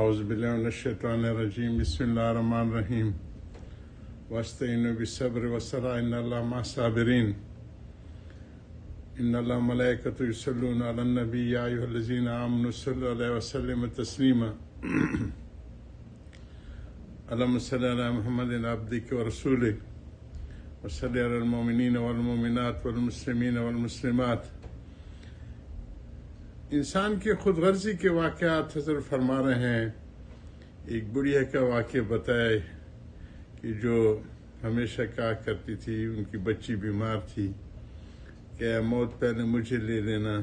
اعوذ باللہ من الشیطان الرجیم بسم اللہ الرحمن الرحیم واستعینوا بالصبر والصلاۃ ان اللہ مع الصابرین ان اللہ ملائکۃ یصلون علی النبی یا ایھا الذین آمنوا صلوا علیہ وسلموا تسلیما اللہم صل علی محمد عبدک ورسولک وصل علی المؤمنین والمؤمنات والمسلمین والمسلمات۔ انسان کی خود غرضی کے واقعات حضرت فرما رہے ہیں۔ ایک بڑھیا کا واقعہ بتائے کہ جو ہمیشہ کہا کرتی تھی، ان کی بچی بیمار تھی کہ اے موت پہلے مجھے لے لینا۔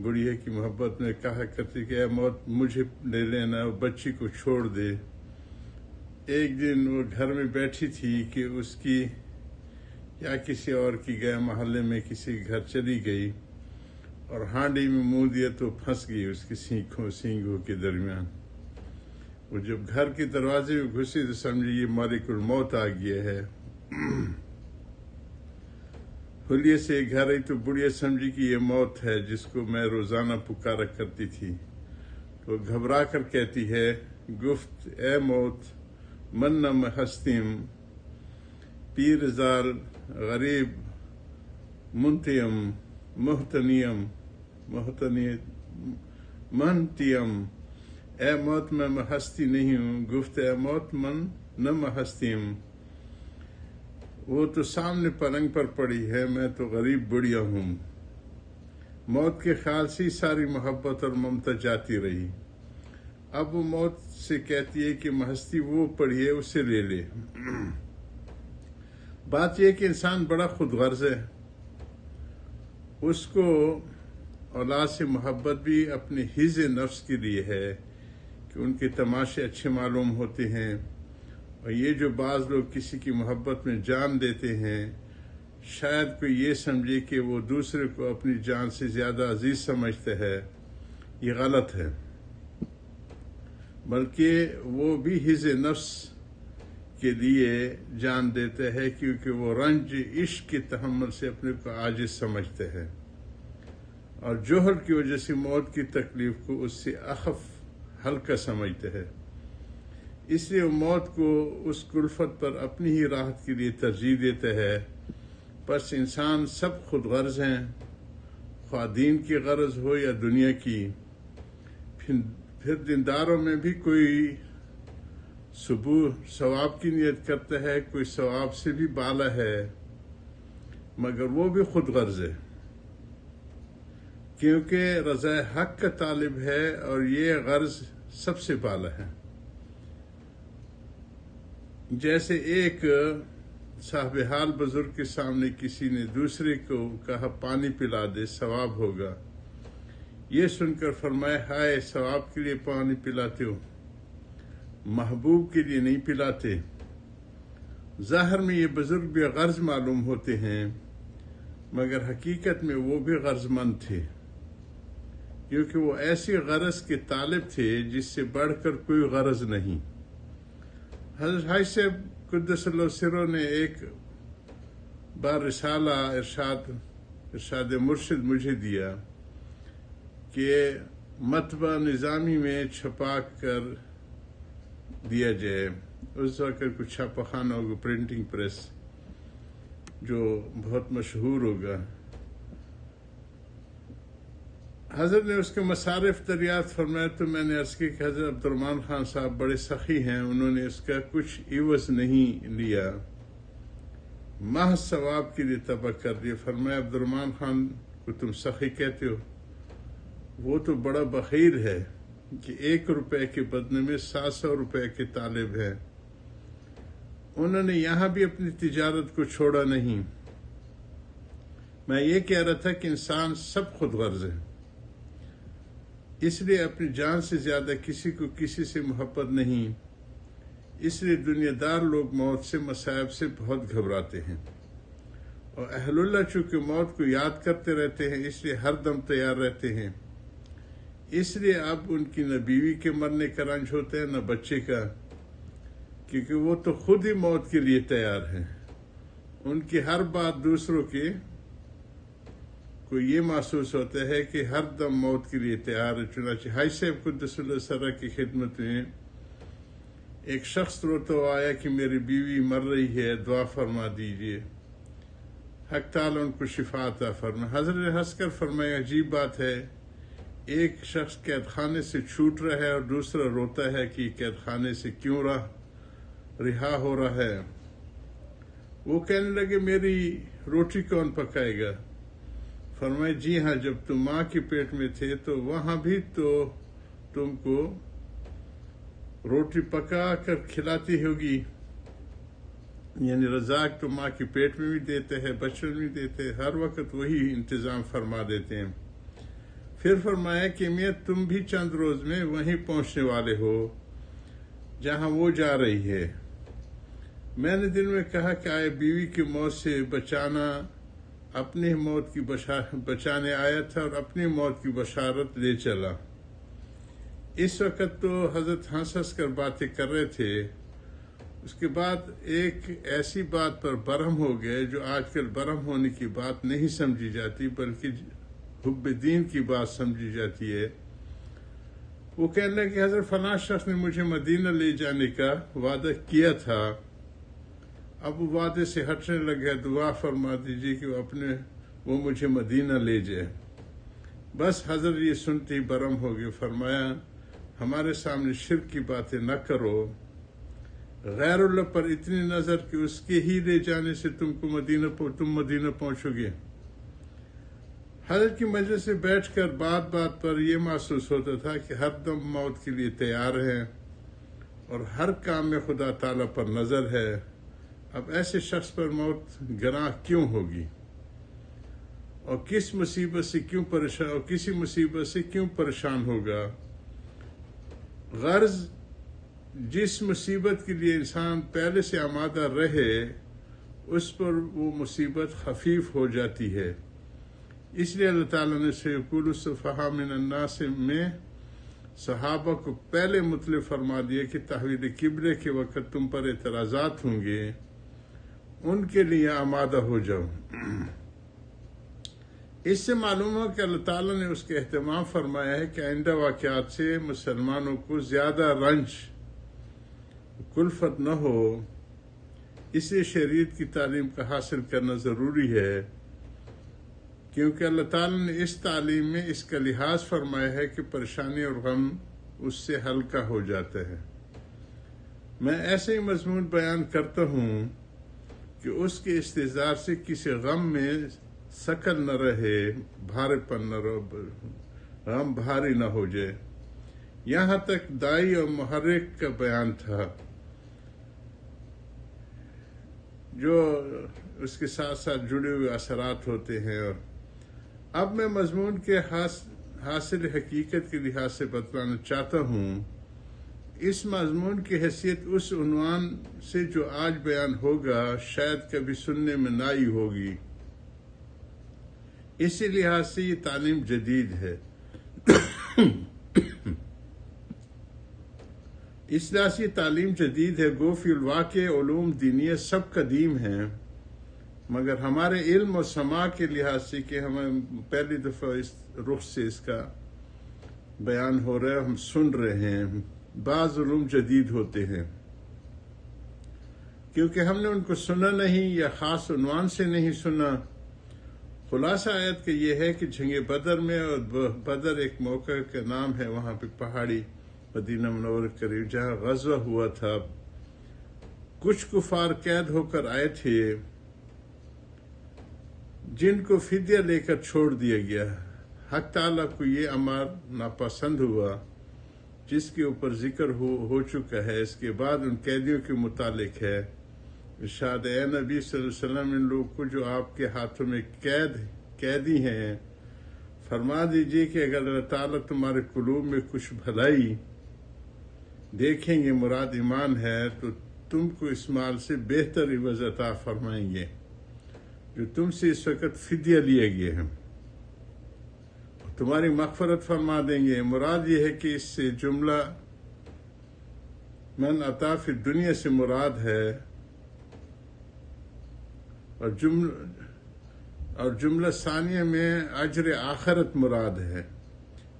بڑھیا کی محبت میں کہا کرتی کہ اے موت مجھے لے لینا، بچی کو چھوڑ دے۔ ایک دن وہ گھر میں بیٹھی تھی کہ اس کی یا کسی اور کی گئے محلے میں کسی گھر چلی گئی اور ہانڈی میں منہ دیا تو پھنس گئی اس کی سینگوں کے درمیان۔ وہ جب گھر کے دروازے میں گھسی تو سمجھی یہ مالک الموت آ گیا ہے۔ حلیے سے گھر آئی تو بڑھیا سمجھی کہ یہ موت ہے جس کو میں روزانہ پکارا کرتی تھی، تو گھبرا کر کہتی ہے گفت اے موت من نم ہستیم پیر زال غریب منتیم منتیم۔ اے موت میں ہستی نہیں ہوں، گفت اے موت من نہ ہستیم۔ وہ تو سامنے پلنگ پر پڑی ہے، میں تو غریب بڑھیا ہوں۔ موت کے خیال سے ہی ساری محبت اور ممتا جاتی رہی۔ اب وہ موت سے کہتی ہے کہ ہستی وہ پڑی ہے، اسے لے لے۔ بات یہ کہ انسان بڑا خود غرض ہے، اس کو اولاد سے محبت بھی اپنے حظ نفس کے لیے ہے کہ ان کے تماشے اچھے معلوم ہوتے ہیں، اور یہ جو بعض لوگ کسی کی محبت میں جان دیتے ہیں، شاید کوئی یہ سمجھے کہ وہ دوسرے کو اپنی جان سے زیادہ عزیز سمجھتا ہے۔ یہ غلط ہے، بلکہ وہ بھی حظ نفس کے لیے جان دیتا ہے، کیونکہ وہ رنج عشق کے تحمل سے اپنے کو عاجز سمجھتا ہے، اور جوہر کی وجہ سے موت کی تکلیف کو اس سے اخف ہلکا سمجھتا ہے۔ اس لیے وہ موت کو اس کلفت پر اپنی ہی راحت کے لیے ترجیح دیتا ہے۔ پس انسان سب خود غرض ہیں، خواہ دین کی غرض ہو یا دنیا کی۔ پھر دینداروں میں بھی کوئی ثواب کی نیت کرتا ہے، کوئی ثواب سے بھی بالا ہے، مگر وہ بھی خود غرض ہے، کیونکہ رضا حق کا طالب ہے اور یہ غرض سب سے بالا ہے۔ جیسے ایک صاحب حال بزرگ کے سامنے کسی نے دوسرے کو کہا پانی پلا دے، ثواب ہوگا۔ یہ سن کر فرمایا ہائے، ثواب کے لیے پانی پلاتے ہو، محبوب کے لیے نہیں پلاتے۔ ظاہر میں یہ بزرگ بھی غرض معلوم ہوتے ہیں، مگر حقیقت میں وہ بھی غرض مند تھے، کیونکہ وہ ایسی غرض کے طالب تھے جس سے بڑھ کر کوئی غرض نہیں۔ حضرت حاج صاحب قدس اللہ سرہ نے ایک بار رسالہ ارشاد مرشد مجھے دیا کہ مطبع نظامی میں چھپا کر دیا جائے۔ اس وقت کچھ چھاپا خانہ ہوگا، پرنٹنگ پریس، جو بہت مشہور ہوگا۔ حضرت نے اس کے مصارف دریافت فرمایا تو میں نے عرض کی کہ حضرت عبد الرحمن خان صاحب بڑے سخی ہیں، انہوں نے اس کا کچھ عوض نہیں لیا، محض ثواب کے لیے طبع کر دیا۔ فرمایا عبد الرحمن خان کو تم سخی کہتے ہو؟ وہ تو بڑا بخیل ہے کہ 1 روپے کے بدلے میں 700 روپے کے طالب ہے۔ انہوں نے یہاں بھی اپنی تجارت کو چھوڑا نہیں۔ میں یہ کہہ رہا تھا کہ انسان سب خود غرض ہے، اس لیے اپنی جان سے زیادہ کسی کو کسی سے محبت نہیں۔ اس لیے دنیا دار لوگ موت سے، مصائب سے بہت گھبراتے ہیں، اور اہل اللہ چونکہ موت کو یاد کرتے رہتے ہیں اس لیے ہر دم تیار رہتے ہیں۔ اس لیے اب ان کی نہ بیوی کے مرنے کا رنج ہوتا ہے نہ بچے کا، کیونکہ وہ تو خود ہی موت کے لیے تیار ہیں۔ ان کی ہر بات دوسروں کے کو یہ محسوس ہوتا ہے کہ ہر دم موت کے لیے تیار ہے۔ چنانچہ حاجی صاحب قدس اللہ سرہ کی خدمت میں ایک شخص روتا ہوا آیا کہ میری بیوی مر رہی ہے، دعا فرما دیجیے، حق تعالیٰ ان کو شفا عطا فرمائے۔ حضرت نے ہنس کر فرمایا عجیب بات ہے، ایک شخص قید خانے سے چھوٹ رہا ہے اور دوسرا روتا ہے کہ قید خانے سے کیوں رہا ہو رہا ہے۔ وہ کہنے لگے میری روٹی کون پکائے گا؟ فرمائے جی ہاں، جب تم ماں کے پیٹ میں تھے تو وہاں بھی تو تم کو روٹی پکا کر کھلاتی ہوگی، یعنی رزاق تو ماں کے پیٹ میں بھی دیتے ہیں، بچوں میں بھی دیتے ہیں، ہر وقت وہی انتظام فرما دیتے ہیں۔ پھر فرمایا کہ میں تم بھی چند روز میں وہیں پہنچنے والے ہو جہاں وہ جا رہی ہے۔ میں نے دل میں کہا کہ آئے بیوی کی موت سے بچانا اپنی موت کی بچانے آیا تھا اور اپنی موت کی بشارت لے چلا۔ اس وقت تو حضرت ہنس کر باتیں کر رہے تھے، اس کے بعد ایک ایسی بات پر برہم ہو گئے جو آج کل برہم ہونے کی بات نہیں سمجھی جاتی بلکہ حب دین کی بات سمجھی جاتی ہے۔ وہ کہنے لگے کہ حضرت فلاں شخص نے مجھے مدینہ لے جانے کا وعدہ کیا تھا، اب وہ وعدے سے ہٹنے لگے، دعا فرما دیجیے کہ وہ مجھے مدینہ لے جائے۔ بس حضرت یہ سنتے ہی برہم ہو گئے، فرمایا ہمارے سامنے شرک کی باتیں نہ کرو، غیر اللہ پر اتنی نظر کہ اس کے ہی لے جانے سے تم مدینہ پہنچو گے۔ حضرت کی مجلس سے بیٹھ کر بات بات پر یہ محسوس ہوتا تھا کہ ہر دم موت کے لیے تیار ہے اور ہر کام میں خدا تعالیٰ پر نظر ہے۔ اب ایسے شخص پر موت گناہ کیوں ہوگی اور کسی مصیبت سے کیوں پریشان ہوگا؟ غرض جس مصیبت کے لیے انسان پہلے سے آمادہ رہے اس پر وہ مصیبت خفیف ہو جاتی ہے۔ اس لیے اللہ تعالیٰ نے سیقول السفہاء من الناس میں صحابہ کو پہلے مطلع فرما دیا کہ تحویل قبلے کے وقت تم پر اعتراضات ہوں گے، ان کے لیے آمادہ ہو جاؤ۔ اس سے معلوم ہو کہ اللہ تعالیٰ نے اس کا اہتمام فرمایا ہے کہ آئندہ واقعات سے مسلمانوں کو زیادہ رنج کلفت نہ ہو، اس لیے شریعت کی تعلیم کا حاصل کرنا ضروری ہے، کیونکہ اللہ تعالیٰ نے اس تعلیم میں اس کا لحاظ فرمایا ہے کہ پریشانی اور غم اس سے ہلکا ہو جاتا ہے۔ میں ایسے ہی مضمون بیان کرتا ہوں کہ اس کے استحضار سے کسی غم میں ثقل نہ رہے، بھارے پن نہ رہے، غم بھاری نہ ہو جائے۔ یہاں تک دائی اور محرک کا بیان تھا جو اس کے ساتھ ساتھ جڑے ہوئے اثرات ہوتے ہیں۔ اور اب میں مضمون کے حاصل حقیقت کے لحاظ سے بتلانا چاہتا ہوں۔ اس مضمون کی حیثیت اس عنوان سے جو آج بیان ہوگا شاید کبھی سننے میں نہ آئی ہوگی، اسی لحاظ سے یہ تعلیم جدید ہے۔ اس لحاظ سے یہ تعلیم جدید ہے، گو فی الواقع علوم دینیہ سب قدیم ہیں، مگر ہمارے علم و سماع کے لحاظ سے کہ ہمیں پہلی دفعہ اس رخ سے اس کا بیان ہو رہا ہے، ہم سن رہے ہیں، بعض علوم جدید ہوتے ہیں کیونکہ ہم نے ان کو سنا نہیں یا خاص عنوان سے نہیں سنا۔ خلاصہ آیت کا یہ ہے کہ جنگ بدر میں، اور بدر ایک موقع کا نام ہے وہاں پہ پہاڑی مدینہ منورہ قریب جہاں غزوہ ہوا تھا، کچھ کفار قید ہو کر آئے تھے جن کو فدیہ لے کر چھوڑ دیا گیا۔ حق تعالیٰ کو یہ امر ناپسند ہوا جس کے اوپر ذکر ہو چکا ہے۔ اس کے بعد ان قیدیوں کے متعلق ہے ارشاد، اے نبی صلی اللہ علیہ وسلم، ان لوگوں کو جو آپ کے ہاتھوں میں قیدی ہیں فرما دیجئے کہ اگر اللہ تعالیٰ تمہارے قلوب میں کچھ بھلائی دیکھیں گے، مراد ایمان ہے، تو تم کو اس مال سے بہتر عوض عطا فرمائیں گے جو تم سے اس وقت فدیہ لیے گئے ہیں، تمہاری مغفرت فرما دیں گے۔ مراد یہ ہے کہ اس سے جملہ من عطا فی دنیا سے مراد ہے، اور جملہ ثانیہ میں اجر آخرت مراد ہے.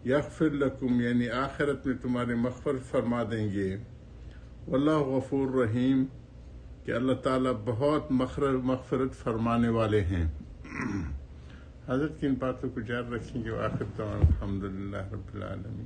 یغفر لکم یعنی آخرت میں تمہاری مغفرت فرما دیں گے. واللہ غفور رحیم کہ اللہ تعالیٰ بہت مغفرت فرمانے والے ہیں. حضرت کی ان باتوں کو جاری رکھیں گے. آخر دعوانا الحمدللہ رب العالمین.